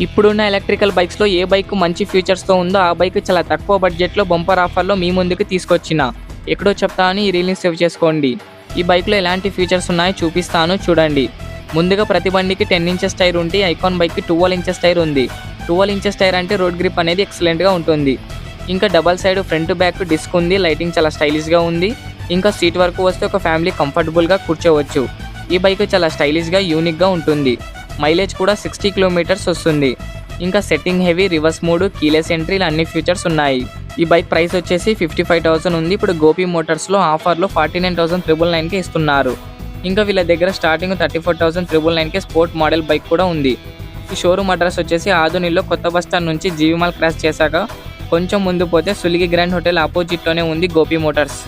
ఇప్పుడున్న ఎలక్ట్రికల్ బైక్స్లో ఏ బైక్ మంచి ఫీచర్స్తో ఉందో ఆ బైక్ చాలా తక్కువ బడ్జెట్లో బంపర్ ఆఫర్లో మీ ముందుకు తీసుకొచ్చిన. ఎక్కడో చెప్తాను, ఈ రీల్ని సేవ్ చేసుకోండి. ఈ బైక్లో ఎలాంటి ఫీచర్స్ ఉన్నాయో చూపిస్తాను చూడండి. ముందుగా ప్రతి బండికి 10 ఇంచెస్ టైర్ ఉంటే ఐకాన్ బైక్కి 12 ఇంచెస్ టైర్ ఉంది. 12 ఇంచెస్ టైర్ అంటే రోడ్ గ్రిప్ అనేది ఎక్సలెంట్గా ఉంటుంది. ఇంకా double side front back disc ఉంది. లైటింగ్ చాలా స్టైలిష్గా ఉంది. ఇంకా సీట్ వరకు వస్తే ఒక ఫ్యామిలీ కంఫర్టబుల్గా కూర్చోవచ్చు. ఈ బైక్ చాలా స్టైలిష్గా యూనిక్గా ఉంటుంది. మైలేజ్ కూడా 60 కిలోమీటర్స్ వస్తుంది. ఇంకా setting heavy, reverse mode, keyless entry అన్ని ఫీచర్స్ ఉన్నాయి. ఈ బైక్ ప్రైస్ వచ్చేసి 55,000 ఉంది. ఇప్పుడు గోపి మోటార్స్లో ఆఫర్లో 49,999కి ఇస్తున్నారు. ఇంకా వీళ్ళ దగ్గర స్టార్టింగ్ 34,999కి స్పోర్ట్ మోడల్ బైక్ కూడా ఉంది. ఈ షోరూమ్ అడ్రస్ వచ్చేసి ఆదోనిలో కొత్త బస్ స్టాండ్ నుంచి జీవిమాల్ క్రాస్ చేశాక కొంచెం ముందు పోతే సులిగి గ్రాండ్ హోటల్ ఆపోజిట్లోనే ఉంది గోపి మోటార్స్.